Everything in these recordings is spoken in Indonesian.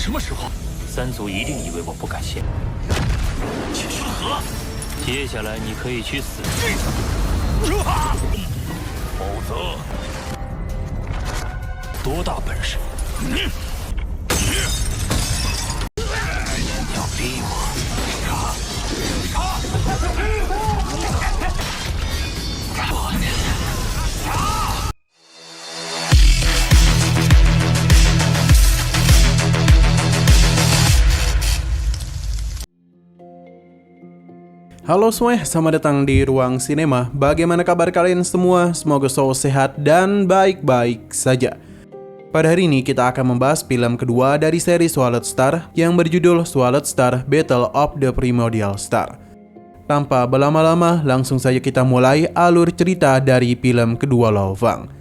什么时候？三族一定以为我不敢献。去凶河！接下来你可以去死，否则，多大本事？你要逼我Halo semuanya, selamat datang di Ruang Sinema. Bagaimana kabar kalian semua? Semoga selalu sehat dan baik-baik saja. Pada hari ini kita akan membahas film kedua dari seri Swallowed Star yang berjudul Swallowed Star Battle of the Primordial Star. Tanpa berlama-lama, langsung saja kita mulai alur cerita dari film kedua Lo-Fang.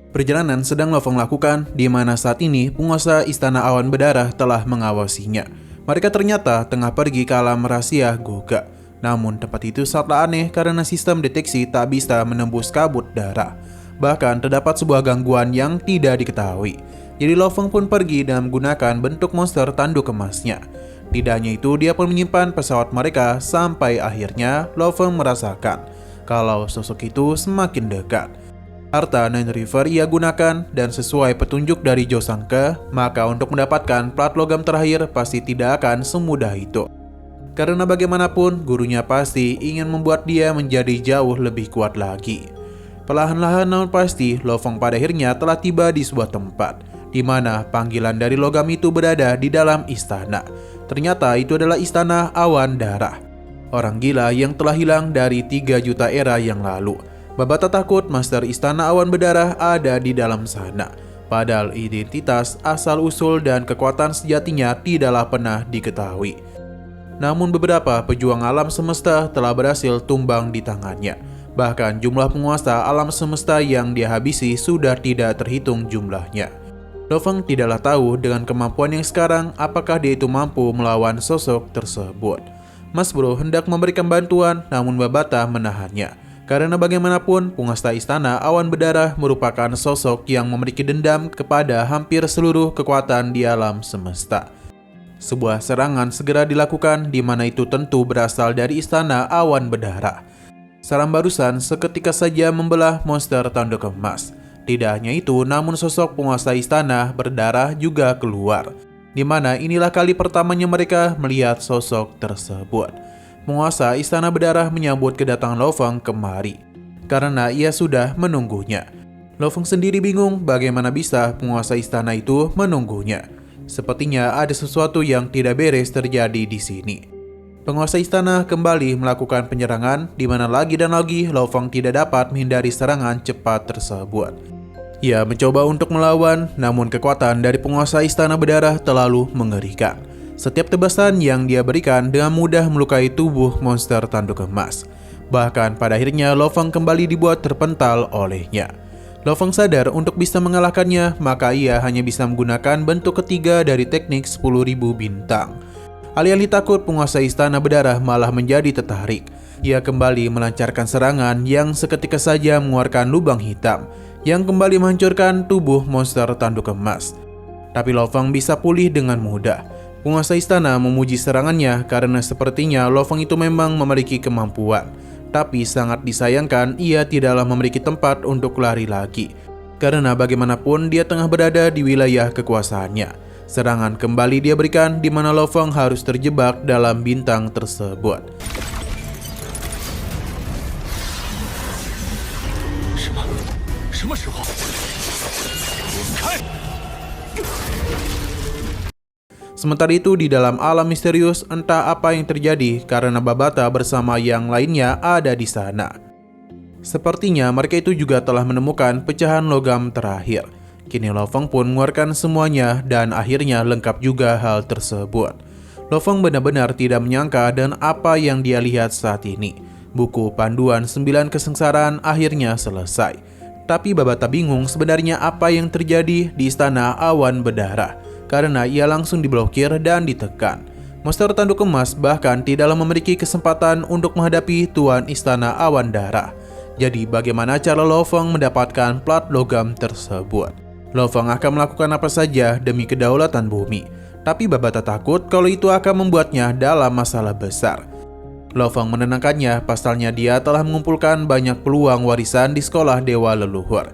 Perjalanan sedang Lo-Fang lakukan, di mana saat ini penguasa Istana Awan Berdarah telah mengawasinya. Mereka ternyata tengah pergi ke alam rahasia Goga. Namun tempat itu sangatlah aneh karena sistem deteksi tak bisa menembus kabut darah. Bahkan terdapat sebuah gangguan yang tidak diketahui. Jadi Lo-Fang pun pergi dan menggunakan bentuk monster tanduk emasnya. Tidak hanya itu, dia pun menyimpan pesawat mereka sampai akhirnya Lo-Fang merasakan kalau sosok itu semakin dekat. Harta Nine River ia gunakan dan sesuai petunjuk dari Josangke, maka untuk mendapatkan plat logam terakhir pasti tidak akan semudah itu. Karena bagaimanapun, gurunya pasti ingin membuat dia menjadi jauh lebih kuat lagi. Perlahan-lahan namun pasti, Lo-Fang pada akhirnya telah tiba di sebuah tempat, di mana panggilan dari logam itu berada di dalam istana. Ternyata itu adalah Istana Awan Darah. Orang gila yang telah hilang dari 3 juta era yang lalu. Babata takut Master Istana Awan Berdarah ada di dalam sana. Padahal identitas, asal-usul, dan kekuatan sejatinya tidaklah pernah diketahui. Namun beberapa pejuang alam semesta telah berhasil tumbang di tangannya. Bahkan jumlah penguasa alam semesta yang dia habisi sudah tidak terhitung jumlahnya. Lo-Fang tidaklah tahu dengan kemampuan yang sekarang apakah dia itu mampu melawan sosok tersebut. Mas Bro hendak memberikan bantuan, namun Babata menahannya. Karena bagaimanapun penguasa Istana Awan Berdarah merupakan sosok yang memiliki dendam kepada hampir seluruh kekuatan di alam semesta. Sebuah serangan segera dilakukan, di mana itu tentu berasal dari Istana Awan Berdarah. Serangan barusan seketika saja membelah monster tanduk emas. Tidak hanya itu, namun sosok penguasa Istana Berdarah juga keluar, di mana inilah kali pertamanya mereka melihat sosok tersebut. Penguasa Istana Berdarah menyambut kedatangan Lo-Fang kemari, karena ia sudah menunggunya. Lo-Fang sendiri bingung bagaimana bisa penguasa istana itu menunggunya. Sepertinya ada sesuatu yang tidak beres terjadi di sini. Penguasa istana kembali melakukan penyerangan, di mana lagi dan lagi Lo-Fang tidak dapat menghindari serangan cepat tersebut. Ia mencoba untuk melawan, namun kekuatan dari penguasa Istana Berdarah terlalu mengerikan. Setiap tebasan yang dia berikan dengan mudah melukai tubuh monster tanduk emas. Bahkan pada akhirnya Lo-Fang kembali dibuat terpental olehnya. Lo-Fang sadar untuk bisa mengalahkannya, maka ia hanya bisa menggunakan bentuk ketiga dari teknik 10.000 bintang. Alih-alih takut, penguasa Istana Berdarah malah menjadi tertarik. Ia kembali melancarkan serangan yang seketika saja mengeluarkan lubang hitam, yang kembali menghancurkan tubuh monster tanduk emas. Tapi Lo-Fang bisa pulih dengan mudah. Penguasa istana memuji serangannya karena sepertinya Lo-Fang itu memang memiliki kemampuan. Tapi sangat disayangkan ia tidaklah memiliki tempat untuk lari lagi. Karena bagaimanapun dia tengah berada di wilayah kekuasaannya. Serangan kembali dia berikan, di mana Lo-Fang harus terjebak dalam bintang tersebut. Sementara itu di dalam alam misterius, entah apa yang terjadi karena Babata bersama yang lainnya ada di sana. Sepertinya mereka itu juga telah menemukan pecahan logam terakhir. Kini Lo-Fang pun mengeluarkan semuanya dan akhirnya lengkap juga hal tersebut. Lo-Fang benar-benar tidak menyangka dan apa yang dia lihat saat ini. Buku panduan 9 kesengsaraan akhirnya selesai. Tapi Babata bingung sebenarnya apa yang terjadi di Istana Awan Berdarah. Karena ia langsung diblokir dan ditekan. Monster tanduk emas bahkan tidaklah memiliki kesempatan untuk menghadapi Tuan Istana Awan Darah. Jadi bagaimana cara Lo-Fang mendapatkan plat logam tersebut? Lo-Fang akan melakukan apa saja demi kedaulatan bumi. Tapi Babata takut kalau itu akan membuatnya dalam masalah besar. Lo Feng menenangkannya, pasalnya dia telah mengumpulkan banyak peluang warisan di sekolah Dewa Leluhur.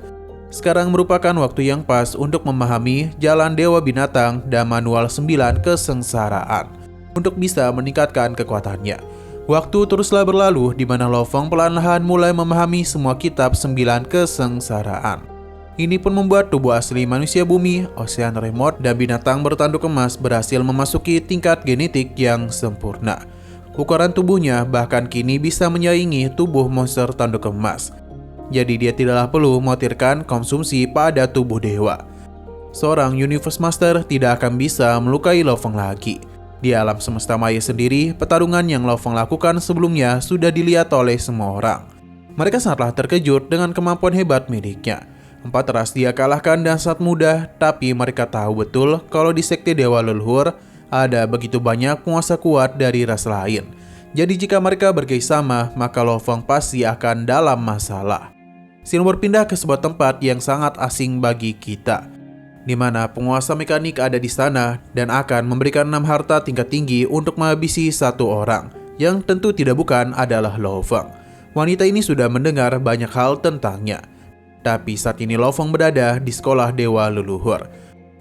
Sekarang merupakan waktu yang pas untuk memahami jalan Dewa Binatang dan manual 9 kesengsaraan untuk bisa meningkatkan kekuatannya. Waktu teruslah berlalu di mana Lo Feng perlahan-lahan mulai memahami semua kitab 9 kesengsaraan. Ini pun membuat tubuh asli manusia bumi, ocean remote, dan binatang bertanduk emas berhasil memasuki tingkat genetik yang sempurna. Ukuran tubuhnya bahkan kini bisa menyaingi tubuh monster tanduk emas. Jadi dia tidaklah perlu mengkhawatirkan konsumsi pada tubuh dewa. Seorang Universe Master tidak akan bisa melukai Lo Feng lagi. Di alam semesta maya sendiri, pertarungan yang Lo Feng lakukan sebelumnya sudah dilihat oleh semua orang. Mereka sangatlah terkejut dengan kemampuan hebat miliknya. 4 ras dia kalahkan dan sangat mudah, tapi mereka tahu betul kalau di sekte Dewa Leluhur ada begitu banyak penguasa kuat dari ras lain. Jadi jika mereka bekerjasama, maka Lo Feng pasti akan dalam masalah. Sino berpindah ke sebuah tempat yang sangat asing bagi kita, di mana penguasa mekanik ada di sana dan akan memberikan 6 harta tingkat tinggi untuk menghabisi satu orang, yang tentu tidak bukan adalah Lo Feng. Wanita ini sudah mendengar banyak hal tentangnya. Tapi saat ini Lo Feng berada di sekolah Dewa Leluhur.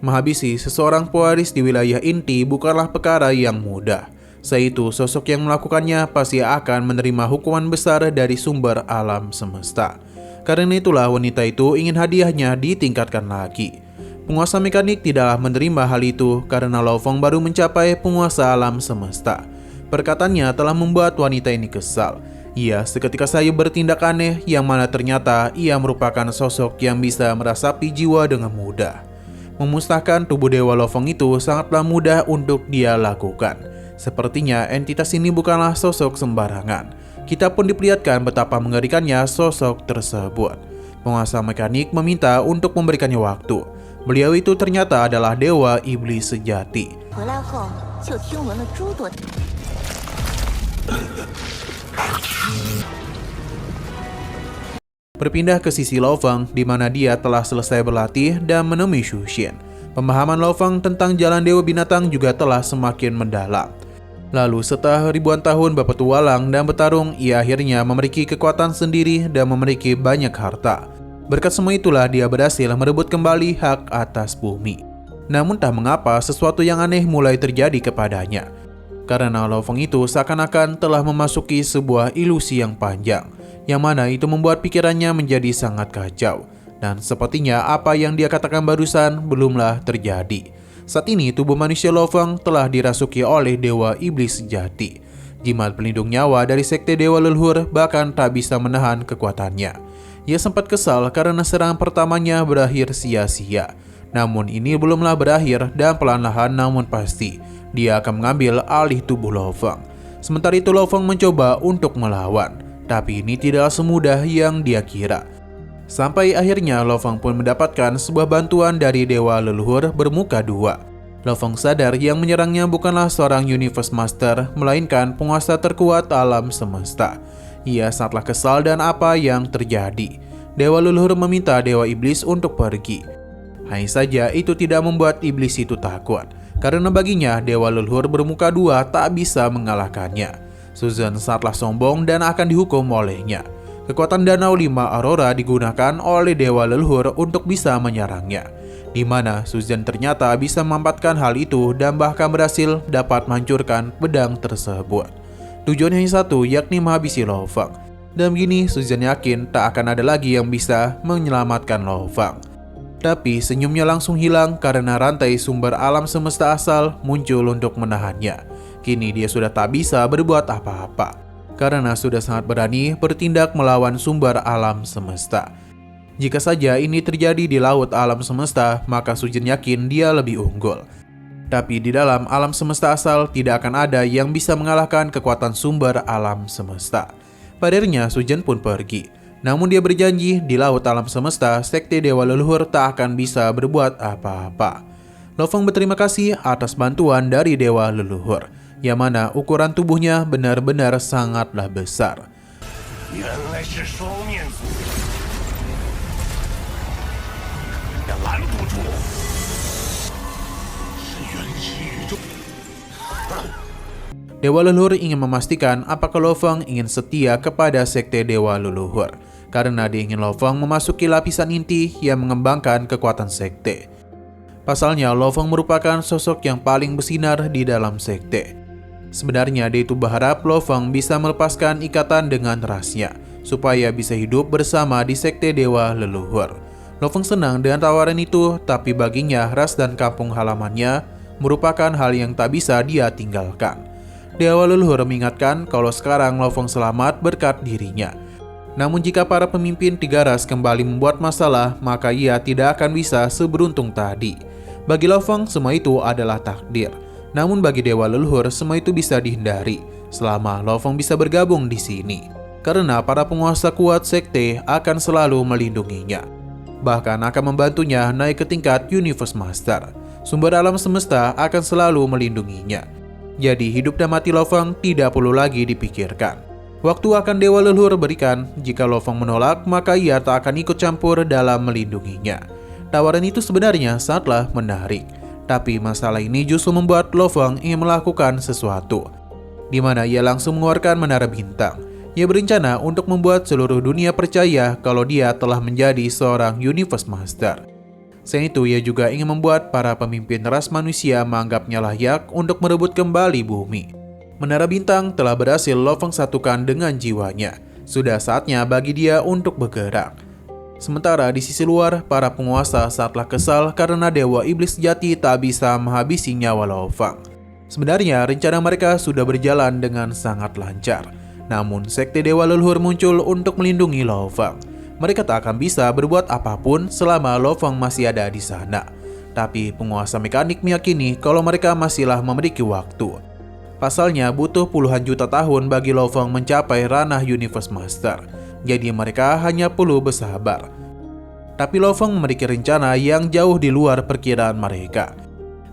Menghabisi seseorang pewaris di wilayah inti bukanlah perkara yang mudah. Seitu sosok yang melakukannya pasti akan menerima hukuman besar dari sumber alam semesta. Karena itulah wanita itu ingin hadiahnya ditingkatkan lagi. Penguasa mekanik tidaklah menerima hal itu karena Lo Feng baru mencapai penguasa alam semesta. Perkataannya telah membuat wanita ini kesal. Ia seketika saja bertindak aneh yang mana ternyata ia merupakan sosok yang bisa merasapi jiwa dengan mudah. Memusnahkan tubuh Dewa Lo Feng itu sangatlah mudah untuk dia lakukan. Sepertinya entitas ini bukanlah sosok sembarangan. Kita pun diperlihatkan betapa mengerikannya sosok tersebut. Penguasa mekanik meminta untuk memberikannya waktu. Beliau itu ternyata adalah Dewa Iblis sejati. Berpindah ke sisi Lo Feng, di mana dia telah selesai berlatih dan menemui Shu Xian. Pemahaman Lo Feng tentang jalan Dewa Binatang juga telah semakin mendalam. Lalu setelah ribuan tahun berpetualang dan bertarung, ia akhirnya memiliki kekuatan sendiri dan memiliki banyak harta. Berkat semua itulah dia berhasil merebut kembali hak atas bumi. Namun tak mengapa sesuatu yang aneh mulai terjadi kepadanya. Karena Lo Feng itu seakan-akan telah memasuki sebuah ilusi yang panjang, yang mana itu membuat pikirannya menjadi sangat kacau. Dan sepertinya apa yang dia katakan barusan belumlah terjadi. Saat ini tubuh manusia Lo Feng telah dirasuki oleh Dewa Iblis sejati. Jimat pelindung nyawa dari sekte Dewa Leluhur bahkan tak bisa menahan kekuatannya. Ia sempat kesal karena serangan pertamanya berakhir sia-sia. Namun ini belumlah berakhir dan perlahan-lahan namun pasti dia akan mengambil alih tubuh Lo Feng. Sementara itu Lo Feng mencoba untuk melawan, tapi ini tidak semudah yang dia kira. Sampai akhirnya Lo Feng pun mendapatkan sebuah bantuan dari Dewa Leluhur bermuka dua. Lo Feng sadar yang menyerangnya bukanlah seorang Universe Master, melainkan penguasa terkuat alam semesta. Ia sangatlah kesal dan apa yang terjadi. Dewa Leluhur meminta Dewa Iblis untuk pergi. Hanya saja itu tidak membuat iblis itu takut, karena baginya Dewa Leluhur bermuka dua tak bisa mengalahkannya. Susan sangatlah sombong dan akan dihukum olehnya. Kekuatan Danau 5 Aurora digunakan oleh Dewa Leluhur untuk bisa menyerangnya, di mana Susan ternyata bisa memanfaatkan hal itu dan bahkan berhasil dapat menghancurkan pedang tersebut. Tujuannya hanya satu, yakni menghabisi Lo Feng. Dan begini Susan yakin tak akan ada lagi yang bisa menyelamatkan Lo Feng. Tapi senyumnya langsung hilang karena rantai sumber alam semesta asal muncul untuk menahannya. Kini dia sudah tak bisa berbuat apa-apa, karena sudah sangat berani bertindak melawan sumber alam semesta. Jika saja ini terjadi di laut alam semesta, maka Sujin yakin dia lebih unggul. Tapi di dalam alam semesta asal tidak akan ada yang bisa mengalahkan kekuatan sumber alam semesta. Pada akhirnya Sujin pun pergi. Namun dia berjanji di laut alam semesta, sekte Dewa Leluhur tak akan bisa berbuat apa-apa. Lo Feng berterima kasih atas bantuan dari Dewa Leluhur, yang mana ukuran tubuhnya benar-benar sangatlah besar. Dewa Leluhur ingin memastikan apakah Lo Feng ingin setia kepada sekte Dewa Leluhur, karena dia ingin Lo Feng memasuki lapisan inti yang mengembangkan kekuatan sekte. Pasalnya, Lo Feng merupakan sosok yang paling bersinar di dalam sekte. Sebenarnya dia itu berharap Lo Feng bisa melepaskan ikatan dengan rasnya, supaya bisa hidup bersama di sekte Dewa Leluhur. Lo Feng senang dengan tawaran itu, tapi baginya ras dan kampung halamannya merupakan hal yang tak bisa dia tinggalkan. Dewa Leluhur mengingatkan kalau sekarang Lo Feng selamat berkat dirinya. Namun jika para pemimpin tiga ras kembali membuat masalah, maka ia tidak akan bisa seberuntung tadi. Bagi Lo Feng, semua itu adalah takdir. Namun bagi Dewa Leluhur, semua itu bisa dihindari selama Lo Feng bisa bergabung di sini. Karena para penguasa kuat sekte akan selalu melindunginya. Bahkan akan membantunya naik ke tingkat Universe Master. Sumber alam semesta akan selalu melindunginya. Jadi hidup dan mati Lo Feng tidak perlu lagi dipikirkan. Waktu akan Dewa Leluhur berikan, jika Lo Feng menolak maka ia tak akan ikut campur dalam melindunginya. Tawaran itu sebenarnya sangatlah menarik. Tapi masalah ini justru membuat Lo Feng ingin melakukan sesuatu, di mana ia langsung mengeluarkan menara bintang. Ia berencana untuk membuat seluruh dunia percaya kalau dia telah menjadi seorang Universe Master. Selain itu, ia juga ingin membuat para pemimpin ras manusia menganggapnya layak untuk merebut kembali bumi. Menara bintang telah berhasil Lo Feng satukan dengan jiwanya. Sudah saatnya bagi dia untuk bergerak. Sementara di sisi luar, para penguasa sangatlah kesal karena Dewa Iblis sejati tak bisa menghabisi nyawa Lo Feng. Sebenarnya rencana mereka sudah berjalan dengan sangat lancar. Namun, sekte Dewa Leluhur muncul untuk melindungi Lo Feng. Mereka tak akan bisa berbuat apapun selama Lo Feng masih ada di sana. Tapi penguasa mekanik meyakini kalau mereka masihlah memiliki waktu. Pasalnya butuh puluhan juta tahun bagi Lo Feng mencapai ranah Universe Master. Jadi mereka hanya perlu bersabar. Tapi Lo Feng memiliki rencana yang jauh di luar perkiraan mereka.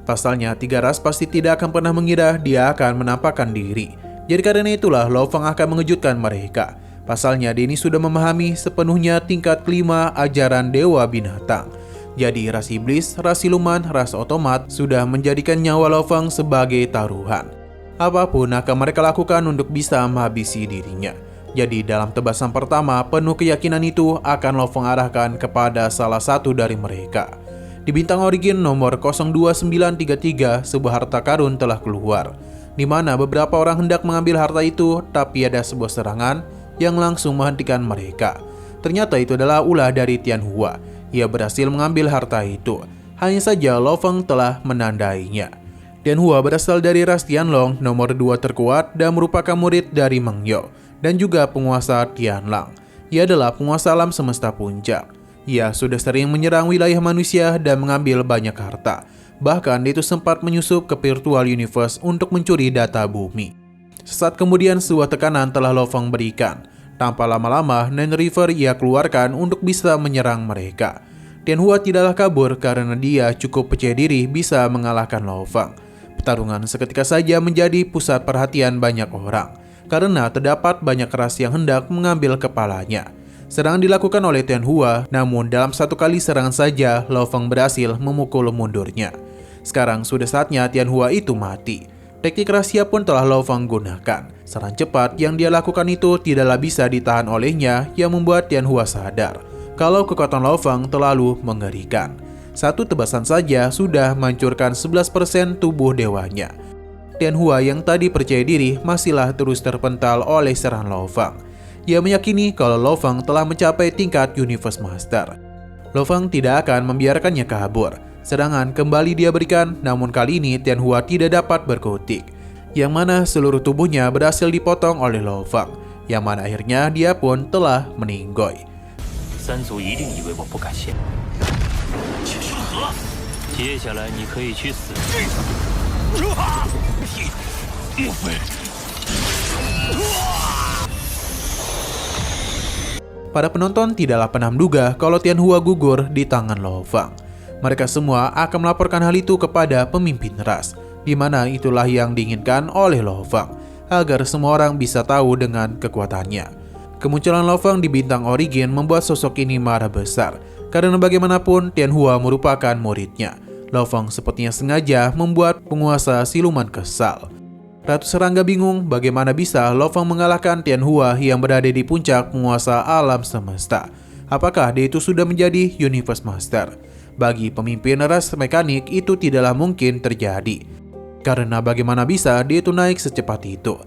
Pasalnya tiga ras pasti tidak akan pernah mengira dia akan menampakkan diri. Jadi karena itulah Lo Feng akan mengejutkan mereka. Pasalnya dia ini sudah memahami sepenuhnya tingkat kelima ajaran Dewa Binatang. Jadi ras iblis, ras siluman, ras otomat sudah menjadikan nyawa Lo Feng sebagai taruhan. Apapun akan mereka lakukan untuk bisa menghabisi dirinya. Jadi dalam tebasan pertama, penuh keyakinan itu akan Lo Feng arahkan kepada salah satu dari mereka. Di bintang origin nomor 02933, sebuah harta karun telah keluar, di mana beberapa orang hendak mengambil harta itu, tapi ada sebuah serangan yang langsung menghentikan mereka. Ternyata itu adalah ulah dari Tianhua. Ia berhasil mengambil harta itu. Hanya saja Lo Feng telah menandainya. Tianhua berasal dari ras Tianlong, nomor 2 terkuat dan merupakan murid dari Meng Youo dan juga penguasa Tianlang. Ia adalah penguasa alam semesta puncak. Ia sudah sering menyerang wilayah manusia dan mengambil banyak harta. Bahkan dia itu sempat menyusup ke virtual universe untuk mencuri data bumi. Sesaat kemudian sebuah tekanan telah Lo Feng berikan. Tanpa lama-lama, Nine River ia keluarkan untuk bisa menyerang mereka. Tianhua tidaklah kabur karena dia cukup percaya diri bisa mengalahkan Lo Feng. Pertarungan seketika saja menjadi pusat perhatian banyak orang, karena terdapat banyak ras yang hendak mengambil kepalanya. Serangan dilakukan oleh Tianhua, namun dalam satu kali serangan saja Lo Feng berhasil memukul mundurnya. Sekarang sudah saatnya Tianhua itu mati. Teknik rahasia pun telah Lo Feng gunakan. Serangan cepat yang dia lakukan itu tidaklah bisa ditahan olehnya, yang membuat Tianhua sadar kalau kekuatan Lo Feng terlalu mengerikan. Satu tebasan saja sudah menghancurkan 11% tubuh dewanya. Tianhua yang tadi percaya diri masihlah terus terpental oleh serangan Lo Feng. Ia meyakini kalau Lo Feng telah mencapai tingkat Universe Master. Lo Feng tidak akan membiarkannya kabur. Serangan kembali dia berikan, namun kali ini Tianhua tidak dapat berkutik, yang mana seluruh tubuhnya berhasil dipotong oleh Lo Feng, yang mana akhirnya dia pun telah meninggoy. 三族一定以为我不敢献。接下来你可以去死。莫非？ Para penonton tidaklah pernah menduga kalau Tianhua gugur di tangan Lo Feng. Mereka semua akan melaporkan hal itu kepada pemimpin ras, di mana itulah yang diinginkan oleh Lo Feng, agar semua orang bisa tahu dengan kekuatannya. Kemunculan Lo Feng di bintang origin membuat sosok ini marah besar, karena bagaimanapun Tianhua merupakan muridnya. Lo Feng sepertinya sengaja membuat penguasa siluman kesal. Ratu Serangga bingung bagaimana bisa Lo Fang mengalahkan Tianhua yang berada di puncak penguasa alam semesta. Apakah dia itu sudah menjadi Universe Master? Bagi pemimpin ras mekanik itu tidaklah mungkin terjadi. Karena bagaimana bisa dia itu naik secepat itu?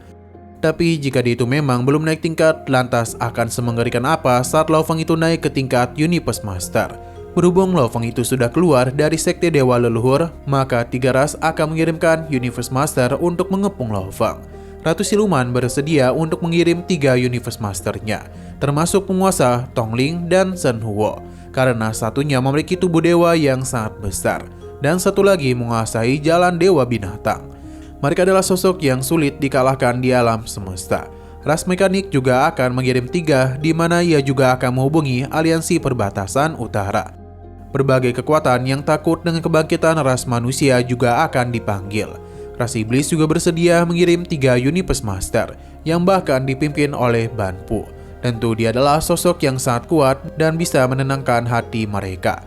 Tapi jika dia itu memang belum naik tingkat, lantas akan semengerikan apa saat Lo Fang itu naik ke tingkat Universe Master? Berhubung Lo Fang itu sudah keluar dari sekte dewa leluhur, maka 3 ras akan mengirimkan Universe Master untuk mengepung Lo Fang. Ratu Siluman bersedia untuk mengirim 3 Universe Masternya, termasuk penguasa Tongling dan Shen Huo, karena satunya memiliki tubuh dewa yang sangat besar, dan satu lagi menguasai jalan dewa binatang. Mereka adalah sosok yang sulit dikalahkan di alam semesta. Ras mekanik juga akan mengirim 3, di mana ia juga akan menghubungi aliansi perbatasan utara. Berbagai kekuatan yang takut dengan kebangkitan ras manusia juga akan dipanggil. Ras iblis juga bersedia mengirim 3 Universe Master, yang bahkan dipimpin oleh Ban Pu. Tentu dia adalah sosok yang sangat kuat dan bisa menenangkan hati mereka.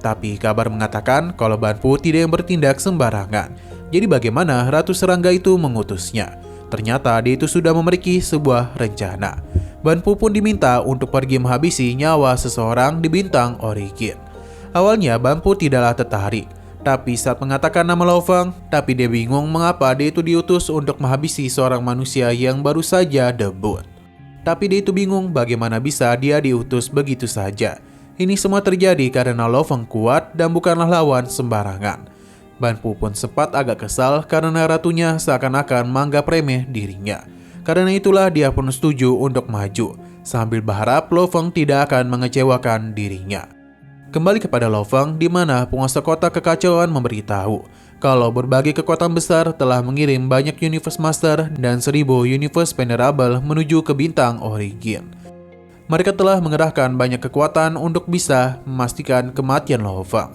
Tapi kabar mengatakan kalau Ban Pu tidak yang bertindak sembarangan. Jadi bagaimana Ratu Serangga itu mengutusnya? Ternyata dia itu sudah memiliki sebuah rencana. Ban Pu pun diminta untuk pergi menghabisi nyawa seseorang di bintang Origin. Awalnya Ban Pu tidaklah tertarik, tapi saat mengatakan nama Lo Fang, tapi dia bingung mengapa dia itu diutus untuk menghabisi seorang manusia yang baru saja debut. Tapi dia itu bingung bagaimana bisa dia diutus begitu saja. Ini semua terjadi karena Lo Fang kuat dan bukanlah lawan sembarangan. Ban Pu pun sempat agak kesal karena ratunya seakan-akan menganggap remeh dirinya. Karena itulah dia pun setuju untuk maju, sambil berharap Lo Fang tidak akan mengecewakan dirinya. Kembali kepada Lo Fang, di mana penguasa kota kekacauan memberitahu kalau berbagai kekuatan besar telah mengirim banyak Universe Master dan 1000 Universe Venerable menuju ke bintang Origin. Mereka telah mengerahkan banyak kekuatan untuk bisa memastikan kematian Lo Fang.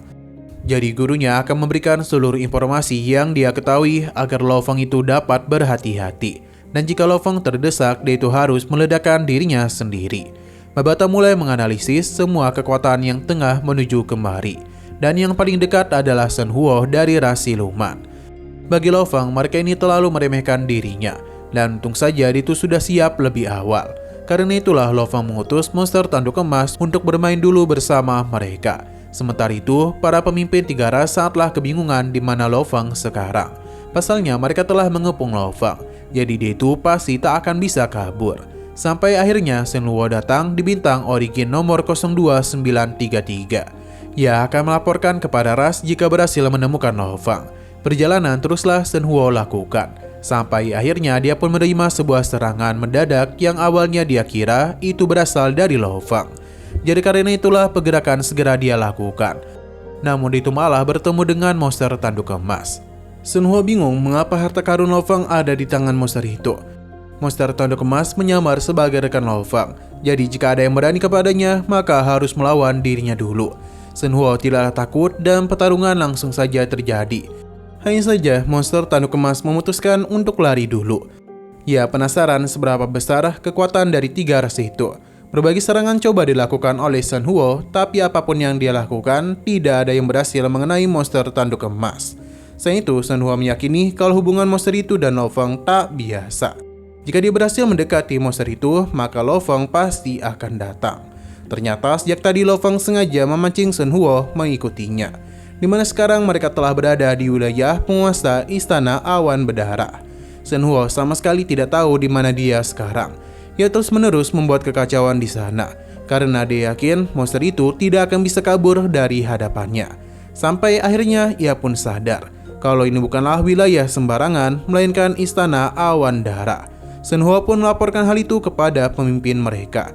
Jadi gurunya akan memberikan seluruh informasi yang dia ketahui agar Lo Fang itu dapat berhati-hati. Dan jika Lo Fang terdesak, dia itu harus meledakkan dirinya sendiri. Mabata mulai menganalisis semua kekuatan yang tengah menuju kemari, dan yang paling dekat adalah Shen Huo dari ras Siluman. Bagi Lo Fang, mereka ini terlalu meremehkan dirinya, dan untung saja itu sudah siap lebih awal. Karena itulah Lo Fang mengutus monster tanduk emas untuk bermain dulu bersama mereka. Sementara itu, para pemimpin 3 ras sangatlah kebingungan di mana Lo Fang sekarang. Pasalnya mereka telah mengepung Lo Fang, jadi dia itu pasti tak akan bisa kabur. Sampai akhirnya Shen Huo datang di bintang Origin nomor 02933. Ia akan melaporkan kepada ras jika berhasil menemukan Lo Fang. Perjalanan teruslah Shen Huo lakukan. Sampai akhirnya dia pun menerima sebuah serangan mendadak yang awalnya dia kira itu berasal dari Lo Fang. Jadi karena itulah pergerakan segera dia lakukan. Namun itu malah bertemu dengan monster tanduk emas. Shen Huo bingung mengapa harta karun Lo Fang ada di tangan monster itu. Monster tanduk emas menyamar sebagai rekan Lo Fang. Jadi jika ada yang berani kepadanya, maka harus melawan dirinya dulu. Shen Huo tidaklah takut dan pertarungan langsung saja terjadi. Hanya saja monster tanduk emas memutuskan untuk lari dulu. Ia penasaran seberapa besar kekuatan dari 3 ras itu. Berbagai serangan coba dilakukan oleh Shen Huo, tapi apapun yang dia lakukan, tidak ada yang berhasil mengenai monster tanduk emas. Selain itu, Shen Huo meyakini kalau hubungan monster itu dan Lo Fang tak biasa. Jika dia berhasil mendekati monster itu, maka Lo Fang pasti akan datang. Ternyata sejak tadi Lo Fang sengaja memancing Shen Huo mengikutinya, di mana sekarang mereka telah berada di wilayah penguasa Istana Awan Berdarah. Shen Huo sama sekali tidak tahu di mana dia sekarang. Ia terus-menerus membuat kekacauan di sana, karena dia yakin monster itu tidak akan bisa kabur dari hadapannya. Sampai akhirnya ia pun sadar kalau ini bukanlah wilayah sembarangan, melainkan Istana Awan Dara. Shen Huo pun melaporkan hal itu kepada pemimpin mereka.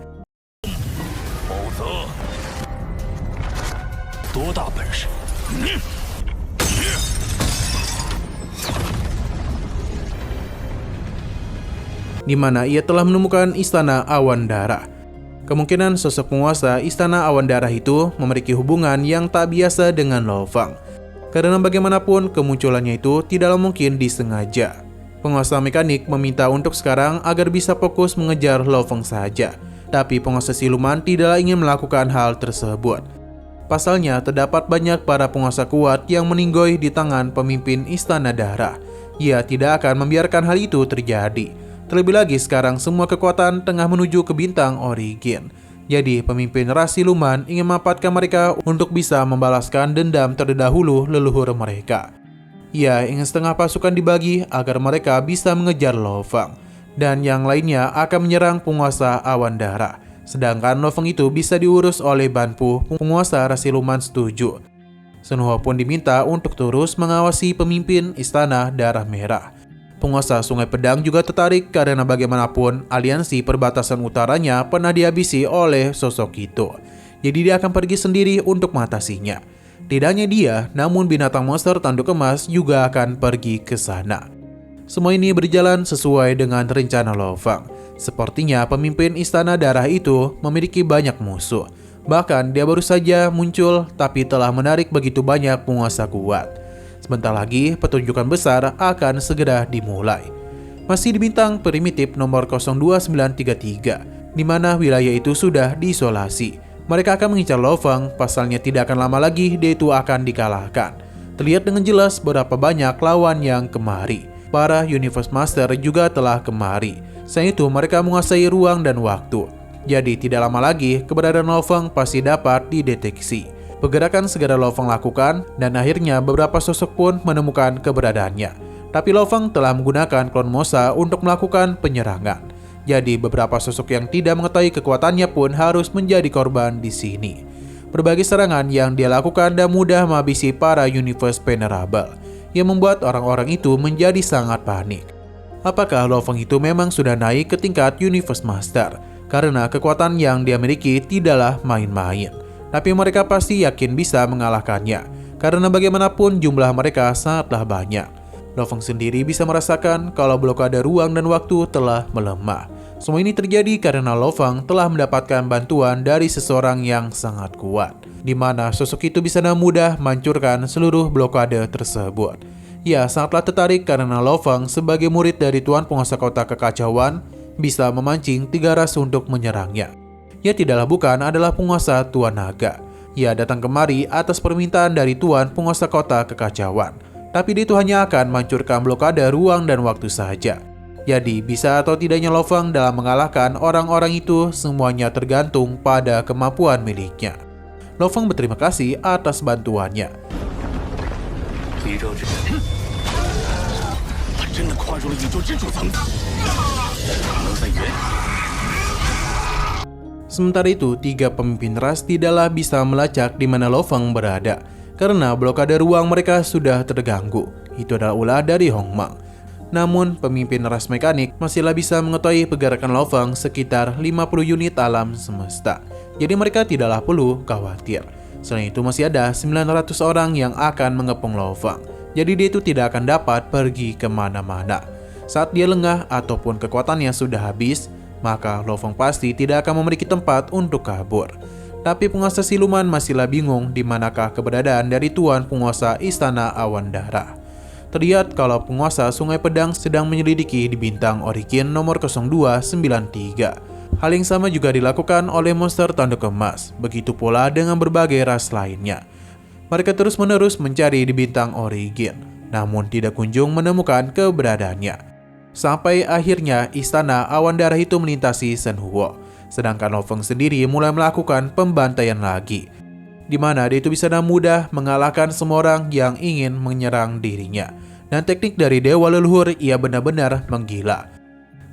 Di mana ia telah menemukan Istana Awan Dara. Kemungkinan sosok penguasa Istana Awan Dara itu memiliki hubungan yang tak biasa dengan Lo Fang. Karena bagaimanapun kemunculannya itu tidaklah mungkin disengaja. Penguasa mekanik meminta untuk sekarang agar bisa fokus mengejar Lo Fang saja. Tapi penguasa siluman tidaklah ingin melakukan hal tersebut. Pasalnya terdapat banyak para penguasa kuat yang meninggoy di tangan pemimpin Istana Darah. ia tidak akan membiarkan hal itu terjadi. Terlebih lagi sekarang semua kekuatan tengah menuju ke bintang Origin. Jadi pemimpin ras siluman ingin memanfaatkan mereka untuk bisa membalaskan dendam terdahulu leluhur mereka. Ia ingin setengah pasukan dibagi agar mereka bisa mengejar Lo Fang, dan yang lainnya akan menyerang penguasa awan darah. Sedangkan Lo Fang itu bisa diurus oleh Ban Pu, penguasa ras siluman setuju. Sun Huo pun diminta untuk terus mengawasi pemimpin Istana Darah Merah. Penguasa Sungai Pedang juga tertarik karena bagaimanapun aliansi perbatasan utaranya pernah dihabisi oleh sosok itu. Jadi dia akan pergi sendiri untuk mengatasinya. Tidak hanya dia, namun binatang monster tanduk emas juga akan pergi ke sana. Semua ini berjalan sesuai dengan rencana Lo Fang. Sepertinya pemimpin Istana Darah itu memiliki banyak musuh. Bahkan dia baru saja muncul tapi telah menarik begitu banyak penguasa kuat. Sebentar lagi pertunjukan besar akan segera dimulai. Masih di bintang primitif nomor 02933, di mana wilayah itu sudah diisolasi. Mereka akan mengincar Lo Fang, pasalnya tidak akan lama lagi dia itu akan dikalahkan. Terlihat dengan jelas berapa banyak lawan yang kemari. Para Universe Master juga telah kemari. Selain itu mereka menguasai ruang dan waktu. Jadi tidak lama lagi keberadaan Lo Fang pasti dapat dideteksi. Pergerakan segera Lo Fang lakukan, dan akhirnya beberapa sosok pun menemukan keberadaannya. Tapi Lo Fang telah menggunakan klon Mosa untuk melakukan penyerangan. Jadi beberapa sosok yang tidak mengetahui kekuatannya pun harus menjadi korban di sini. Berbagai serangan yang dia lakukan dan mudah menghabisi para Universe Venerable, yang membuat orang-orang itu menjadi sangat panik. Apakah Lo Fang itu memang sudah naik ke tingkat Universe Master? Karena kekuatan yang dia miliki tidaklah main-main. Tapi mereka pasti yakin bisa mengalahkannya, karena bagaimanapun jumlah mereka sangatlah banyak. Lo Fang sendiri bisa merasakan kalau blokade ruang dan waktu telah melemah. Semua ini terjadi karena Lo Fang telah mendapatkan bantuan dari seseorang yang sangat kuat, di mana sosok itu bisa dengan mudah menghancurkan seluruh blokade tersebut. Ia sangatlah tertarik karena Lo Fang sebagai murid dari Tuan Penguasa Kota Kekacauan bisa memancing 3 ras untuk menyerangnya. Ia tidaklah bukan adalah penguasa Tuan Naga. Ia datang kemari atas permintaan dari Tuan Penguasa Kota Kekacauan. Tapi dia itu hanya akan menghancurkan blokade ruang dan waktu saja. Jadi bisa atau tidaknya Lo Fang dalam mengalahkan orang-orang itu semuanya tergantung pada kemampuan miliknya. Lo Fang berterima kasih atas bantuannya. Sementara itu, 3 pemimpin ras tidaklah bisa melacak di mana Lo Fang berada, karena blokade ruang mereka sudah terganggu. Itu adalah ulah dari Hong Mang. Namun, pemimpin ras mekanik masihlah bisa mengetahui pergerakan Lo Fang sekitar 50 unit alam semesta. Jadi mereka tidaklah perlu khawatir. Selain itu masih ada 900 orang yang akan mengepung Lo Fang. Jadi dia itu tidak akan dapat pergi kemana-mana. Saat dia lengah ataupun kekuatannya sudah habis, maka Lo Fang pasti tidak akan memiliki tempat untuk kabur. Tapi penguasa siluman masihlah bingung di manakah keberadaan dari Tuan Penguasa Istana Awan Darah. Terlihat kalau penguasa Sungai Pedang sedang menyelidiki di bintang Origin nomor 0293. Hal yang sama juga dilakukan oleh monster tanduk emas, begitu pula dengan berbagai ras lainnya. Mereka terus-menerus mencari di bintang Origin, namun tidak kunjung menemukan keberadaannya. Sampai akhirnya Istana Awan Darah itu melintasi Sun Huo. Sedangkan Lo Fang sendiri mulai melakukan pembantaian lagi, di mana dia itu bisa dengan mudah mengalahkan semua orang yang ingin menyerang dirinya. Dan teknik dari Dewa Leluhur ia benar-benar menggila.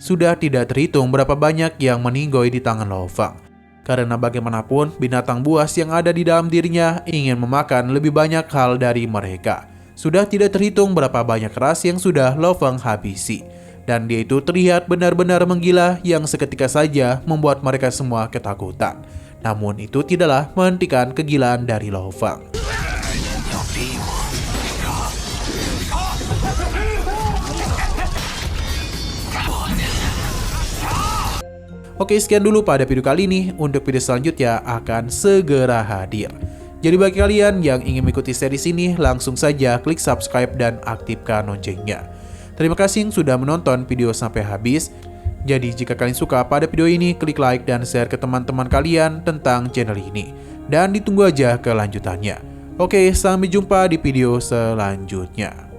Sudah tidak terhitung berapa banyak yang meninggoy di tangan Lo Fang. Karena bagaimanapun binatang buas yang ada di dalam dirinya ingin memakan lebih banyak hal dari mereka. Sudah tidak terhitung berapa banyak ras yang sudah Lo Fang habisi. Dan dia itu terlihat benar-benar menggila yang seketika saja membuat mereka semua ketakutan. Namun itu tidaklah menghentikan kegilaan dari Lo Fang. Oke, sekian dulu pada video kali ini. Untuk video selanjutnya akan segera hadir. Jadi bagi kalian yang ingin mengikuti series ini, langsung saja klik subscribe dan aktifkan loncengnya. Terima kasih sudah menonton video sampai habis. Jadi jika kalian suka pada video ini, klik like dan share ke teman-teman kalian tentang channel ini. Dan ditunggu aja kelanjutannya. Oke, sampai jumpa di video selanjutnya.